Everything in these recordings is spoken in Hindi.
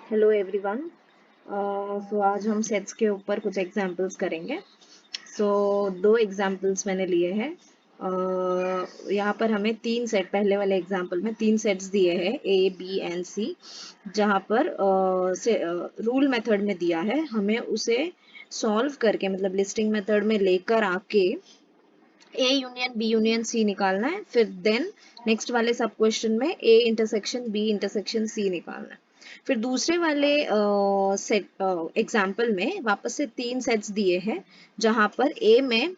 Hello everyone. सो आज हम सेट्स के ऊपर कुछ एग्जांपल्स करेंगे। दो एग्जांपल्स मैंने लिए हैं। यहाँ पर हमें तीन सेट, पहले वाले एग्जांपल में तीन सेट्स दिए हैं ए बी एंड सी, जहाँ पर रूल मेथड में दिया है, हमें उसे सॉल्व करके मतलब लिस्टिंग मेथड में लेकर आके A union B union C निकालना है। फिर देन नेक्स्ट वाले सब क्वेश्चन में A intersection B intersection C निकालना है। फिर दूसरे वाले सेट एग्जाम्पल में वापस से तीन सेट्स दिए हैं, जहां पर ए में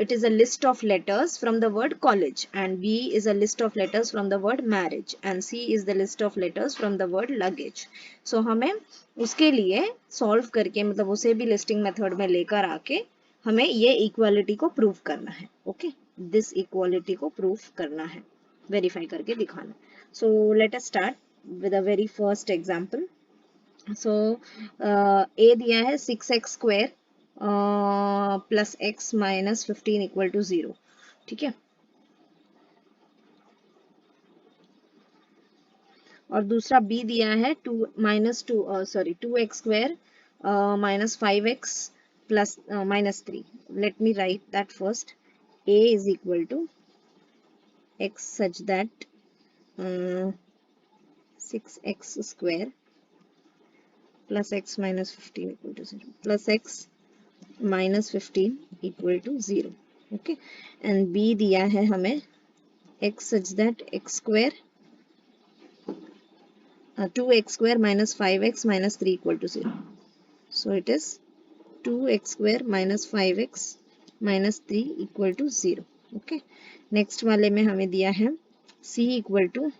it is a list of letters from the word college, and B is a list of letters from the word marriage, and C is the list of letters from the word luggage. So हमें उसके लिए सॉल्व करके मतलब उसे भी लिस्टिंग मेथड में लेकर आके हमें ये इक्वालिटी को प्रूव करना है। ओके, दिस इक्वालिटी को प्रूव करना है, वेरीफाई करके दिखाना। So let us start with a very first example. So a दिया है 6x² plus x minus 15 equal to 0। ठीक है, और दूसरा बी दिया है 2x² minus 5x plus minus 3. Let me write that first. A is equal to x such that 6x² plus x minus 15 equal to 0 plus x minus 15 equal to 0. Okay, and B दिया है हमें x such that x² 2x² minus 5x minus 3 equal to 0. So it is 2x² minus 5x minus 3 equal to 0. Okay, next वाले में हमें दिया है C equal to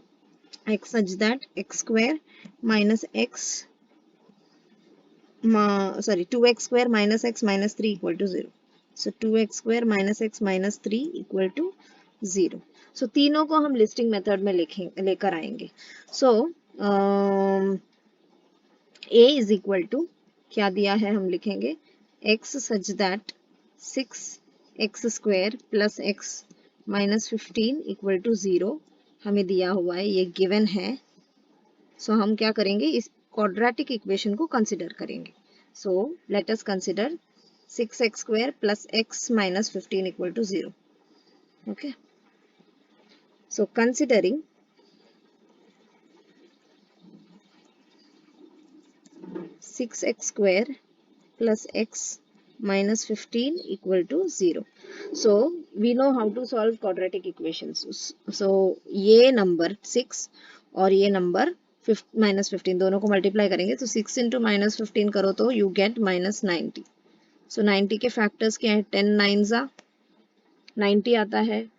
x such that x² minus x 2x² minus x minus 3 equal to 0. So 2x² minus x minus 3 equal to 0. So तीनों को हम लिस्टिंग मेथड में लेकर आएंगे। So A is equal to क्या दिया है हम लिखेंगे x such that 6x² plus x minus 15 equal to 0 हमें दिया हुआ है, ये गिवन है। सो हम क्या करेंगे, इस क्वाड्रेटिक इक्वेशन को कंसिडर करेंगे। सो let us consider 6x² plus x minus 15 equal to 0. Okay, so considering 6x² plus x minus 15 equal to 0. So we know how to solve quadratic equations. So ये नंबर 6 और ये नंबर -15 दोनों को मल्टीप्लाई करेंगे तो 6 इंटू -15 करो तो यू गेट -90। सो 90 के फैक्टर्स क्या है, 10 9 90 आता है,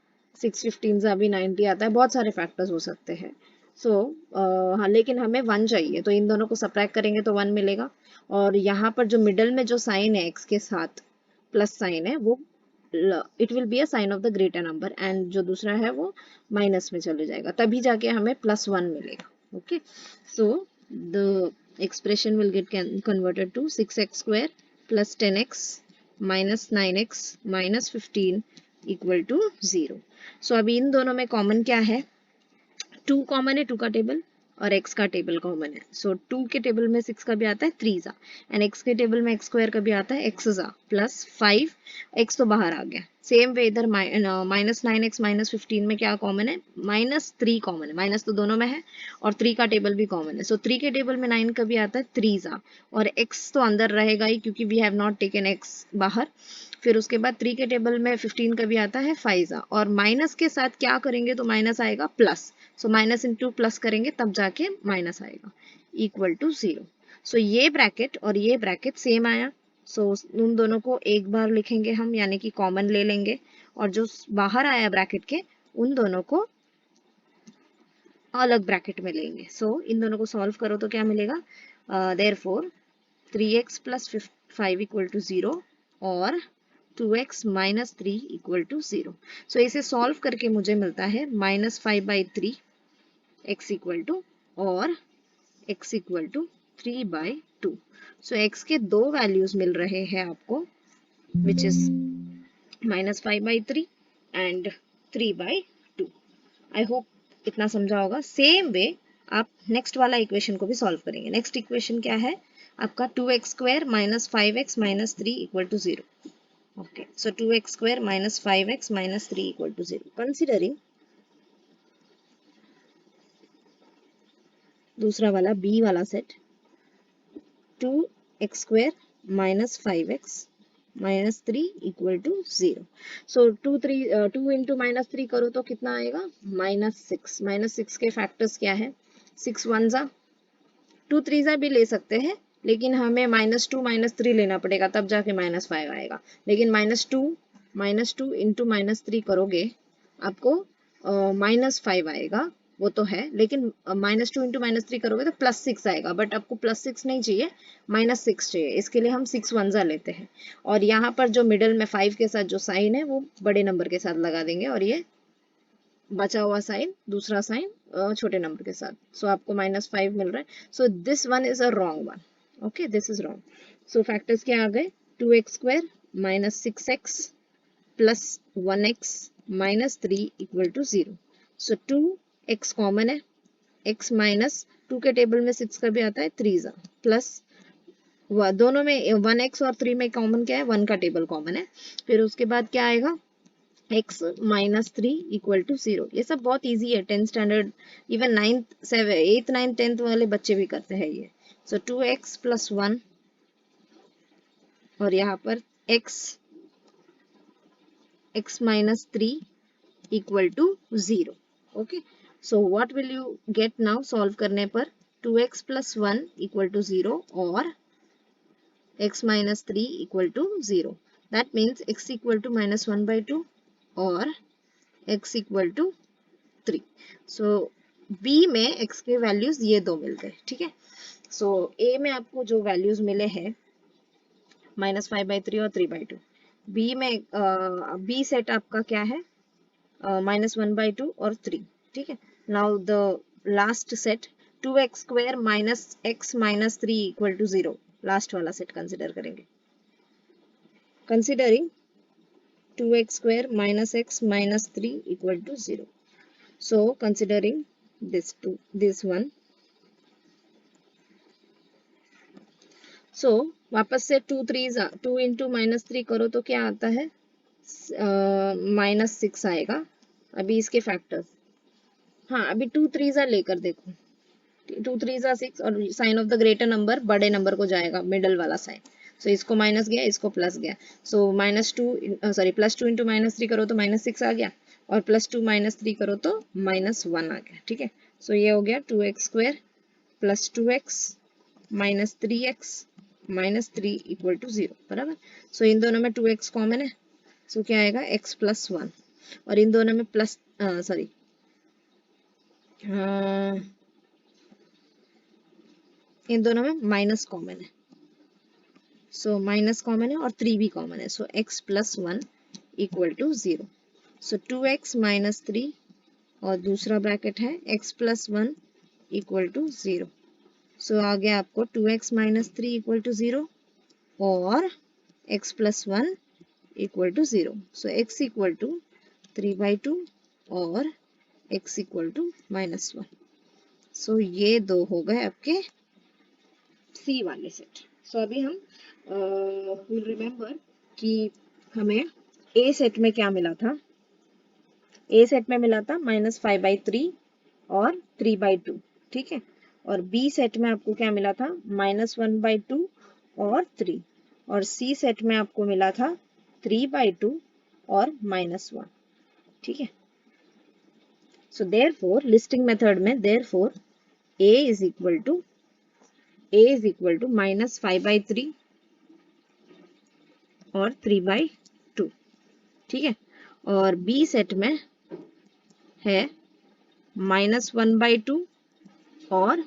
6 15 भी 90 आता है, बहुत सारे फैक्टर्स हो सकते हैं। हाँ, लेकिन हमें 1 चाहिए तो इन दोनों को सब्ट्रैक्ट करेंगे तो 1 मिलेगा। और यहाँ पर जो मिडल में जो साइन है x के साथ प्लस साइन है वो it will be a sign of the greater number, and जो दूसरा है वो माइनस में चले जाएगा, तभी जाके हमें +1 मिलेगा। Okay, so the expression will get converted to 6x² plus 10x minus 9x minus 15 equal to 0। So अभी इन दोनों में कॉमन क्या है, 2 कॉमन है, 2 का टेबल और x का टेबल कॉमन है। सो 2 के टेबल में 6 का भी आता है 3 जा, एंड x के टेबल में x² का भी आता है x जा प्लस 5, x तो बाहर आ गया। सेम वे इधर -9x minus 15 में क्या कॉमन है, -3 कॉमन है, माइनस तो दोनों में है और 3 का टेबल भी कॉमन है। सो 3 के टेबल में 9 का भी आता है 3 जा, और x तो अंदर रहेगा ही क्योंकि we have not taken x बाहर। फिर उसके बाद 3 के टेबल में 15 का भी आता है 5 जा, और माइनस के साथ क्या करेंगे तो माइनस आएगा plus. So minus into plus करेंगे तब जाके माइनस आएगा इक्वल टू 0। सो ये ब्रैकेट और ये ब्रैकेट सेम आया। सो उन दोनों को एक बार लिखेंगे हम, यानी कि कॉमन ले लेंगे, और जो बाहर आया ब्रैकेट के उन दोनों को अलग ब्रैकेट में लेंगे। सो इन दोनों को सॉल्व करो तो क्या मिलेगा, therefore 3x plus 5 equal to 0 और 2x minus 3 equal to 0। सो इसे सॉल्व करके मुझे मिलता है -5/3 x equal to और x equal to 3/2। So x के दो वैल्यूज मिल रहे हैं आपको, which is -5/3 and 3/2। I hope इतना समझा होगा। सेम वे आप नेक्स्ट वाला इक्वेशन को भी सॉल्व करेंगे। नेक्स्ट इक्वेशन क्या है आपका 2x² minus 5x minus 3 equal to 0। Okay, so 2x² minus 5x minus 3 equal to 0। Considering दूसरा वाला बी वाला set 2x² minus 5x minus 3 equal to 0। So 2 into minus 3 करो तो कितना आएगा -6। -6 के फैक्टर्स क्या है 6 वन जा 2 3 जा भी ले सकते हैं, लेकिन हमें -2 -3 लेना पड़ेगा तब जाके -5 आएगा। लेकिन -2 इंटू -3 करोगे आपको -5 आएगा, वो तो है, लेकिन -2 इंटू -3 करोगे तो +6 आएगा, बट आपको +6 नहीं चाहिए, -6 चाहिए। इसके लिए हम 6 वन जा लेते हैं और यहाँ पर जो मिडल में 5 के साथ जो साइन है वो बड़े नंबर के साथ लगा देंगे और ये बचा हुआ साइन दूसरा साइन छोटे नंबर के साथ। सो आपको -5 मिल रहा है। So this one is a wrong one. Okay, this is wrong. So factors क्या आ गए 2x² minus 6x plus 1x minus 3 equal to 0। So 2x common है, x माइनस 2 के टेबल में 6 का भी आता है 3 प्लस दोनों में 1x और 3 में कॉमन क्या है 1 का टेबल कॉमन है। फिर उसके बाद क्या आएगा x माइनस 3 इक्वल टू 0। ये सब बहुत इजी है, 10th standard even 9th 8th 9th 10th वाले बच्चे भी करते हैं ये। सो 2x प्लस 1 और यहाँ पर x minus 3 equal to 0। Okay, so what will you get now solve करने पर 2x प्लस 1 इक्वल टू 0 और x minus 3 equal to 0। That means x equal to -1/2 और x equal to 3। So b में x के वैल्यूज ये दो मिल गए, ठीक है। सो a में आपको जो वैल्यूज मिले हैं -5/3 और 3/2। b में b सेट आपका क्या है -1/2 और 3, ठीक है। Now the last set 2x² minus x minus 3 equal to 0, last वाला सेट कंसिडर करेंगे। Considering 2x² minus x minus 3 equal to 0. So considering this one. So वापस से 2 इंटू -3 करो तो क्या आता है -6 आएगा। अभी इसके फैक्टर्स, हाँ अभी 2 3 लेकर देखो, 2 3 6 और sign of the greater number बड़े नंबर को जाएगा, मिडल वाला साइन। सो इसको माइनस गया, इसको प्लस गया। सो +2 इंटू -3 करो तो -6 आ गया और +2 -3 करो तो -1 आ गया, ठीक है। सो ये हो गया 2x² plus 2x minus 3x minus 3 equal to 0, बराबर। सो इन दोनों में 2x कॉमन है, सो क्या आएगा x प्लस 1 और इन दोनों में प्लस इन दोनों में माइनस कॉमन है, सो माइनस कॉमन है और 3 भी कॉमन है। So x plus 1 equal to 0। So 2x minus 3 और दूसरा ब्रैकेट है x plus 1 equal to 0। So आ गया आपको 2x माइनस 3 इक्वल टू 0 और x plus 1 equal to 0। So x equal to 3/2 और x इक्वल टू -1। सो ये दो हो गए आपके सी वाले सेट। सो अभी हम विल रिमेम्बर कि हमें ए सेट में क्या मिला था। ए सेट में मिला था -5/3 और 3/2, ठीक है। और बी सेट में आपको क्या मिला था -1/2 और 3, और सी सेट में आपको मिला था 3/2 और -1, ठीक है। सो देयरफॉर लिस्टिंग मेथड में therefore a is equal to -5/3 और 3/2, ठीक है। और बी सेट में है -1/2 और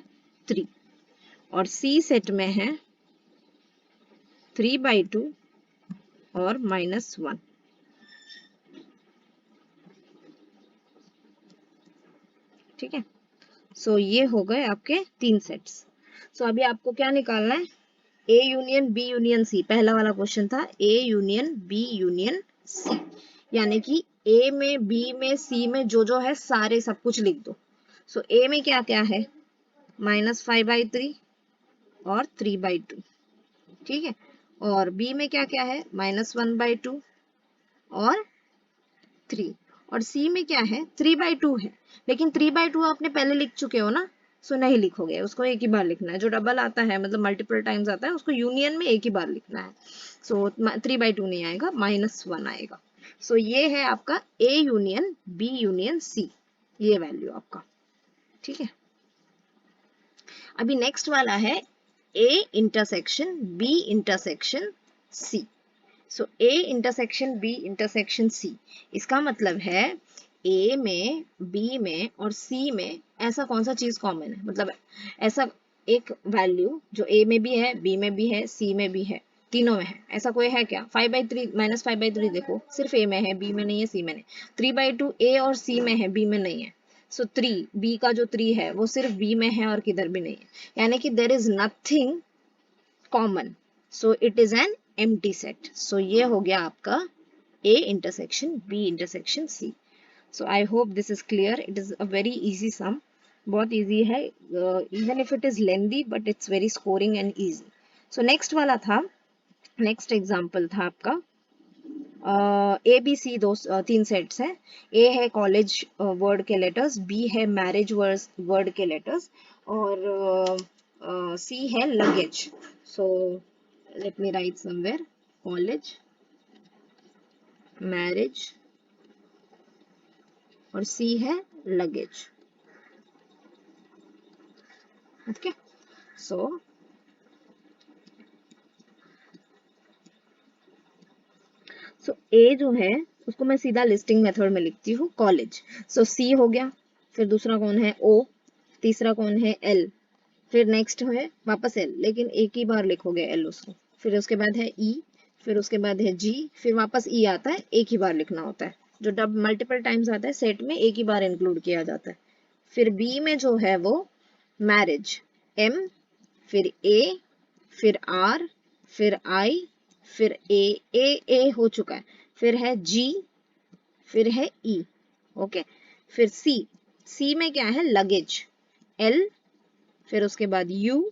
3 और सी सेट में है 3/2 और -1, ठीक है। सो ये हो गए आपके 3 सेट्स। सो अभी आपको क्या निकालना है A union B union C। पहला वाला क्वेश्चन था A union B union C, यानी कि A में B में C में जो है सारे सब कुछ लिख दो। सो A में क्या क्या है -5/3 और 3/2, ठीक है। और बी में क्या क्या है, -1/2 और 3, और सी में क्या है, 3/2 है। लेकिन 3/2 आपने पहले लिख चुके हो ना, सो नहीं लिखोगे, उसको एक ही बार लिखना है। जो डबल आता है मतलब मल्टीपल टाइम्स आता है, उसको यूनियन में एक ही बार लिखना है। सो 3/2 नहीं आएगा, -1 आएगा। सो ये है आपका A union B union C, ये वैल्यू आपका, ठीक है। अभी नेक्स्ट वाला है A intersection B intersection C. So A intersection B intersection C, इसका मतलब है ए में, बी में और सी में ऐसा कौन सा चीज कॉमन है, मतलब ऐसा एक वैल्यू जो ए में भी है, बी में भी है, सी में भी है, तीनों में है, ऐसा कोई है क्या। 5/3 -5/3 देखो, सिर्फ ए में है, बी में नहीं है, सी में नहीं। 3/2 ए और सी में है, बी में नहीं है। सो 3, बी का जो 3 है वो सिर्फ बी में है और किधर भी नहीं है, यानी कि there is nothing common, so it is an empty set. So ये हो गया आपका A intersection B intersection C. So I hope this is clear. It is a very easy sum. बहुत easy है, even if it is lengthy, but it's very scoring and easy. So next वाला था, next example था आपका ए बी सी, दो तीन सेट्स हैं। ए है कॉलेज वर्ड के लेटर्स, बी है मैरिज वर्ड के लेटर्स, और सी है luggage. So let me right somewhere, college, marriage और सी है लगेज, ओके। सो ए जो है उसको मैं सीधा लिस्टिंग मेथड में लिखती हूँ, कॉलेज। सो सी हो गया, फिर दूसरा कौन है ओ, तीसरा कौन है एल, फिर नेक्स्ट है वापस एल, लेकिन एक ही बार लिखोगे एल उसको, फिर उसके बाद है ई, फिर उसके बाद है जी, फिर वापस ई आता है, एक ही बार लिखना होता है। जो डब मल्टीपल टाइम्स आता है सेट में, एक ही बार इंक्लूड किया जाता है। फिर बी में जो है वो मैरिज, एम, फिर ए, फिर आर, फिर आई, फिर ए हो चुका है, फिर है जी, फिर है ई, ओके। फिर सी, सी में क्या है, लगेज, एल, फिर उसके बाद यू,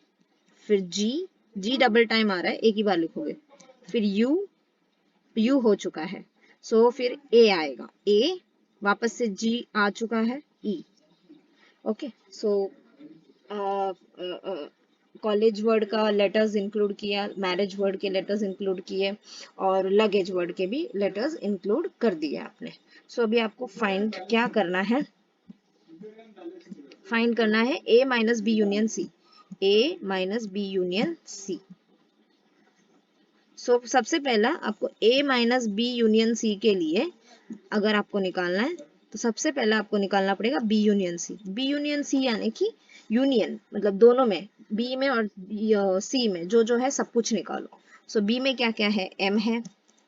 फिर जी, जी डबल टाइम आ रहा है, एक ही बार लिखोगे, फिर यू, यू हो चुका है, सो फिर ए आएगा, ए, वापस से जी आ चुका है, ई, ओके। सो कॉलेज वर्ड का लेटर्स इंक्लूड किया, मैरिज वर्ड के लेटर्स इंक्लूड किए, और लगेज वर्ड के भी लेटर्स इंक्लूड कर दिए आपने। सो अभी आपको फाइंड क्या करना है, फाइंड करना है ए माइनस बी यूनियन सी, ए माइनस बी यूनियन सी। सो सबसे पहला आपको ए माइनस बी यूनियन सी के लिए अगर आपको निकालना है, तो सबसे पहला आपको निकालना पड़ेगा B union C. B union C यानी कि यूनियन मतलब दोनों में, बी में और सी में जो जो है सब कुछ निकालो। सो बी में क्या क्या है, एम है,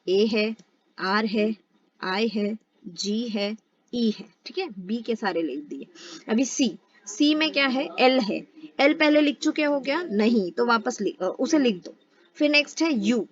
ए है, आर है, आई है, जी है, ई है, ठीक है, बी के सारे लिख दिए। अभी सी, सी में क्या है, एल है, एल पहले लिख चुके हो क्या, नहीं, तो वापस उसे लिख दो। फिर नेक्स्ट है यू,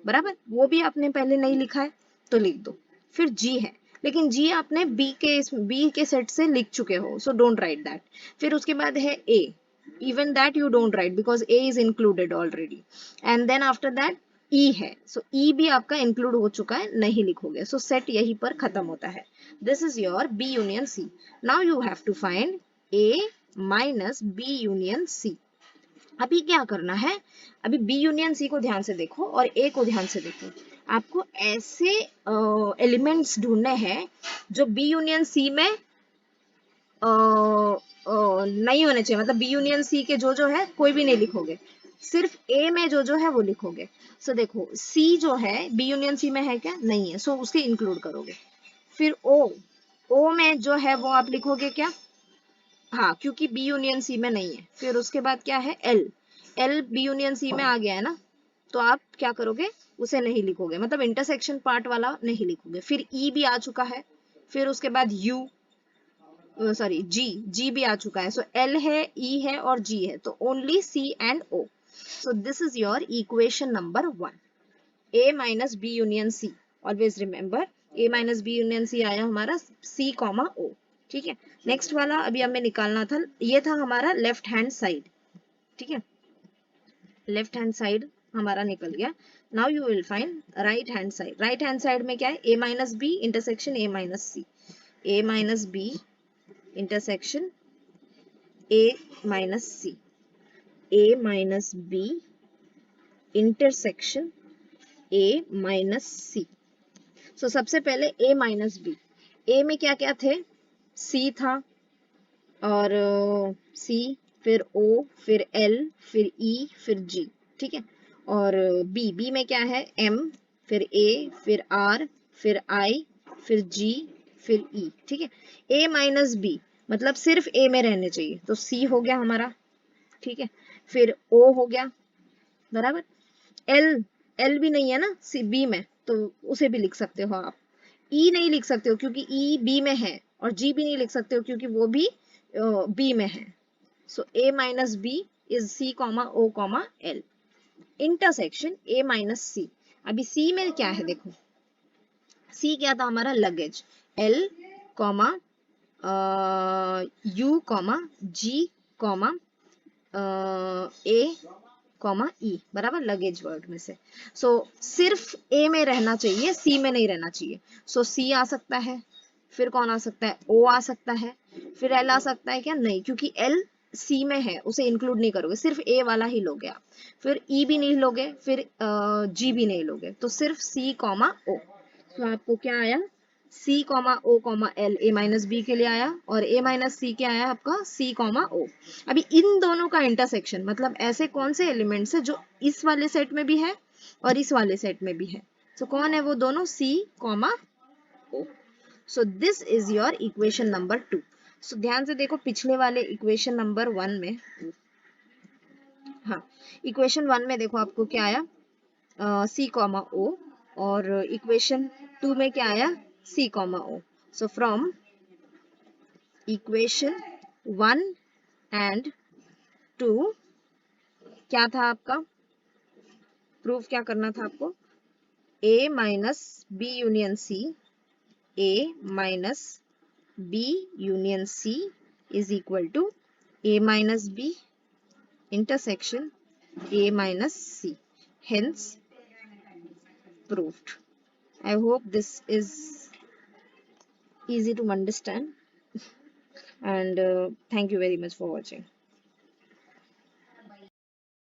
बराबर, वो भी आपने पहले नहीं लिखा है तो लिख दो। फिर जी है, लेकिन जी आपने बी के सेट से लिख चुके हो, सो डोंट राइट दैट। फिर उसके बाद है ए, even that you don't write because a is included already, and then after that e है, so e भी आपका इंक्लूड हो चुका है, नहीं लिखोगे, so सेट यहीं पर खत्म होता है। this is your b union c. now you have to find a minus b union c. अभी क्या करना है, अभी बी यूनियन सी को ध्यान से देखो और ए को ध्यान से देखो। आपको ऐसे एलिमेंट्स ढूंढने हैं जो बी यूनियन सी में नहीं होने चाहिए, मतलब बी यूनियन सी के जो जो है कोई भी नहीं लिखोगे, सिर्फ ए में जो जो है वो लिखोगे। सो देखो सी जो है बी यूनियन सी में है क्या, नहीं है, सो उसके इंक्लूड करोगे। फिर ओ, ओ में जो है वो आप लिखोगे क्या, हाँ, क्योंकि बी यूनियन सी में नहीं है। फिर उसके बाद क्या है, L, L B union C में आ गया है ना, तो आप क्या करोगे, उसे नहीं लिखोगे, मतलब इंटरसेक्शन पार्ट वाला नहीं लिखोगे। फिर ई भी आ चुका है, फिर उसके बाद यू, सॉरी जी, जी भी आ चुका है, सो एल है, ई है और जी है, तो only C and O. So this is your equation number 1, A minus B union C. Always remember, A minus B union C आया हमारा सी कॉमा ओ, ठीक है, नेक्स्ट वाला अभी हमें निकालना था, ये था हमारा लेफ्ट हैंड साइड। ठीक है, लेफ्ट हैंड साइड हमारा निकल गया। Now you will find right hand side. Right hand side में क्या है, a minus b intersection a minus c, a minus b intersection a minus c, a minus b intersection a minus c. So सबसे पहले a माइनस बी, a में क्या क्या थे, c था, और C, फिर O, फिर L, फिर E, फिर G। ठीक है, और बी में क्या है, M, फिर A, फिर R, फिर I, फिर G, फिर E। ठीक है, A माइनस बी मतलब सिर्फ A में रहने चाहिए, तो C हो गया हमारा। ठीक है, फिर O हो गया, बराबर। L, L भी नहीं है ना सी बी में, तो उसे भी लिख सकते हो आप। E नहीं लिख सकते हो क्योंकि E B में है, और G भी नहीं लिख सकते हो क्योंकि वो भी B में है। So A minus B is C comma O comma L intersection A minus C। अभी C में क्या है देखो, C क्या था हमारा, luggage, L comma U comma G comma A comma E, बराबर, लगेज वर्ड में से। सो सिर्फ A में रहना चाहिए, C में नहीं रहना चाहिए। सो C आ सकता है, फिर कौन आ सकता है, O आ सकता है, फिर L आ सकता है क्या, नहीं, क्योंकि L C में है, उसे इंक्लूड नहीं करोगे, सिर्फ A वाला ही लोगे आप। फिर E भी नहीं लोगे, फिर G भी नहीं लोगे, तो सिर्फ C कॉमा O। तो आपको क्या आया, C comma O comma L A minus B के लिए आया, और A माइनस सी क्या आया आपका, C कॉमा O। अभी इन दोनों का इंटरसेक्शन मतलब ऐसे कौन से एलिमेंट्स है जो इस वाले सेट में भी है और इस वाले सेट में भी है, तो कौन है वो दोनों, C comma O। So this is your equation number 2। सो ध्यान से देखो, पिछले वाले इक्वेशन नंबर 1 में, हाँ, इक्वेशन 1 में देखो आपको क्या आया, C कॉमा O, और इक्वेशन 2 में क्या आया, C comma O। So from equation 1 and 2 क्या था आपका, प्रूफ क्या करना था आपको, A minus B union C, A minus B union C is equal to A minus B intersection A minus C. Hence, proved. I hope this is easy to understand, and thank you very much for watching.